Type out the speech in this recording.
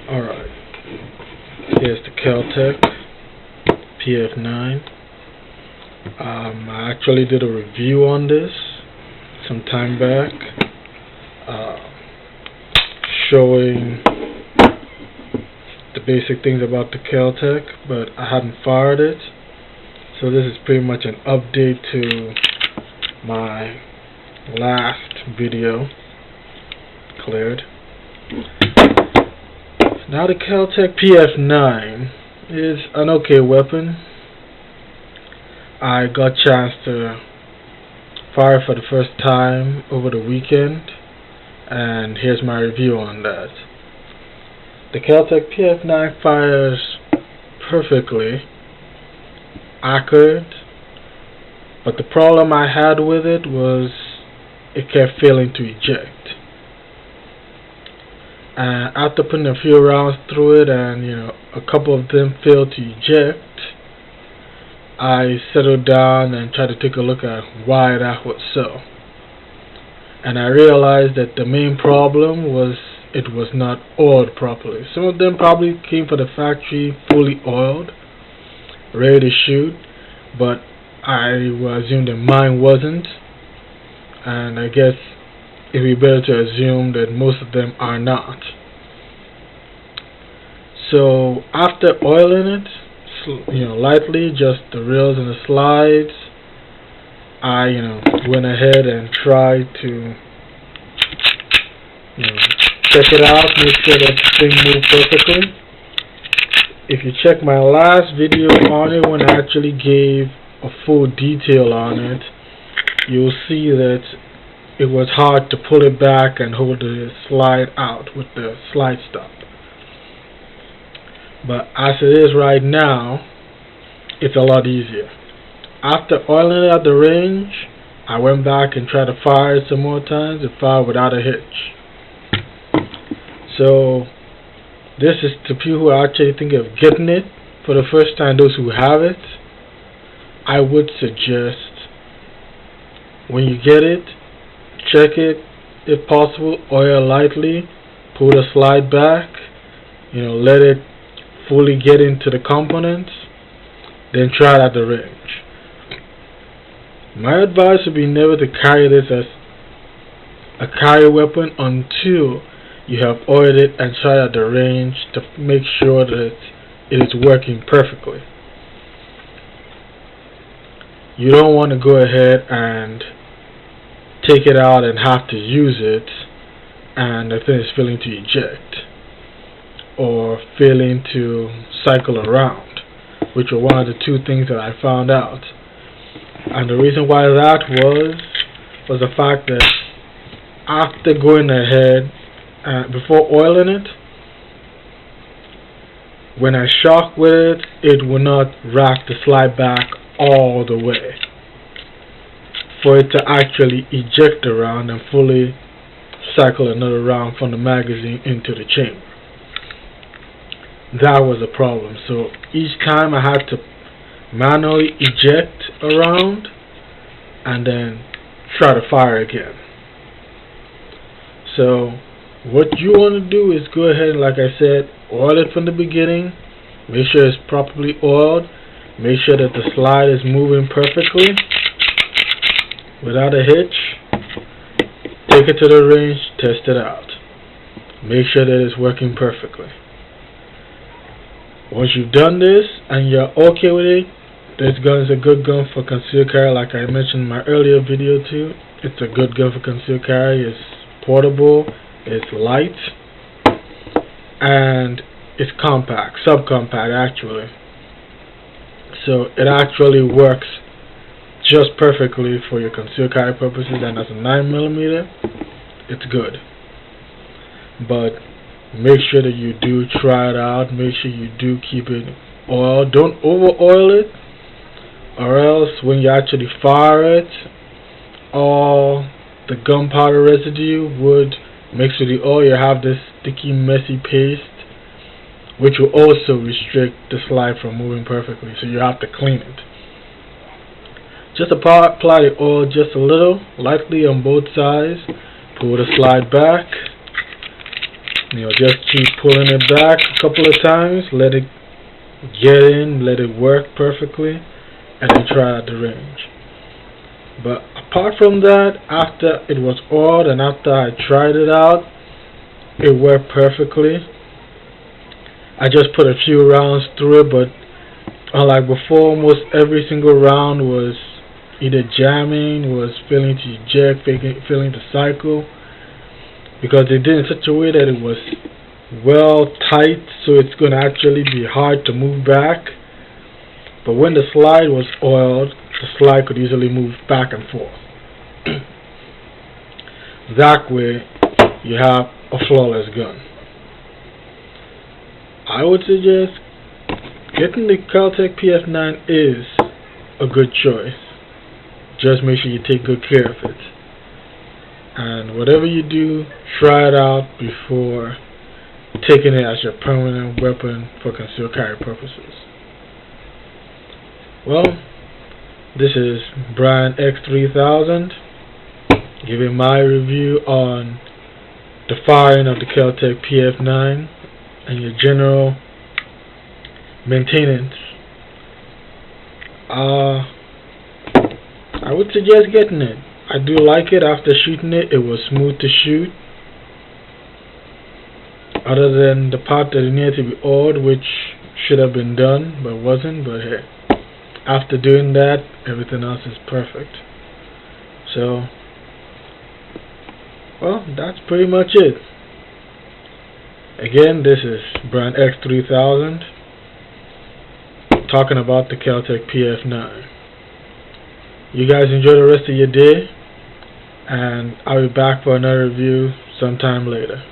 Alright, here's the Kel-tec PF-9. I actually did a review on this some time back, showing the basic things about the Kel-tec, but I hadn't fired it. So this is pretty much an update to my last video. Cleared. Now the Kel-tec PF-9 is an okay weapon. I got a chance to fire for the first time over the weekend, and here's my review on that. The Kel-tec PF-9 fires perfectly accurate, but the problem I had with it was it kept failing to eject. After putting a few rounds through it, and a couple of them failed to eject, I settled down and tried to take a look at why that was so. And I realized that the main problem was it was not oiled properly. Some of them probably came from the factory fully oiled, ready to shoot, but I will assume that mine wasn't, and I guess it would be better to assume that most of them are not. So after oiling it, lightly, just the rails and the slides, I went ahead and tried to check it out, make sure that the thing moved perfectly. If you check my last video on it, when I actually gave a full detail on it, you'll see that it was hard to pull it back and hold the slide out with the slide stop. But as it is right now, it's a lot easier. After oiling it at the range, I went back and tried to fire it some more times. It fired without a hitch. So this is to people who are actually thinking of getting it for the first time. Those who have it, I would suggest when you get it, check it, if possible, oil lightly, pull the slide back, let it fully get into the components, then try it at the range. My advice would be never to carry this as a carry weapon until you have oiled it and tried at the range to make sure that it is working perfectly. You don't want to go ahead and take it out and have to use it and the thing is failing to eject or failing to cycle around, which were one of the two things that I found out. And the reason why that was the fact that after going ahead before oiling it, when I shock with it, it will not rack the slide back all the way for it to actually eject around and fully cycle another round from the magazine into the chamber. That was a problem. So each time I had to manually eject around and then try to fire again. So what you want to do is go ahead and, like I said, oil it from the beginning. Make sure it's properly oiled. Make sure that the slide is moving perfectly without a hitch. Take it to the range, test it out. Make sure that it's working perfectly. Once you've done this and you're okay with it, this gun is a good gun for concealed carry. Like I mentioned in my earlier video too, it's a good gun for concealed carry. It's portable, it's light, and it's compact, subcompact actually. So it actually works just perfectly for your concealed carry purposes, and as a 9mm, it's good. But make sure that you do try it out. Make sure you do keep it oiled. Don't over oil it, or else when you actually fire it, all the gunpowder residue would mix with the oil. You have this sticky, messy paste, which will also restrict the slide from moving perfectly, so you have to clean it. Just apply the oil just a little, lightly on both sides. Pull the slide back, Just keep pulling it back a couple of times, let it get in, let it work perfectly, and then try at the range. But apart from that, after it was oiled and after I tried it out, it worked perfectly. I just put a few rounds through it, but unlike before, almost every single round was either jamming, was failing to eject, failing to cycle, because they did it in such a way that it was well tight, so it's going to actually be hard to move back. But when the slide was oiled, the slide could easily move back and forth. That way, you have a flawless gun. I would suggest getting the Kel-tec PF-9 is a good choice. Just make sure you take good care of it. And whatever you do, try it out before taking it as your permanent weapon for concealed carry purposes. Well, this is Brian X3000 giving my review on the firing of the Kel-tec PF-9 and your general maintenance. I would suggest getting it. I do like it. After shooting it, it was smooth to shoot, other than the part that it needed to be oiled, which should have been done but wasn't. But hey, after doing that, everything else is perfect. So, well, that's pretty much it. Again, this is Brian X3000 talking about the Kel-tec PF-9. You guys enjoy the rest of your day, and I'll be back for another review sometime later.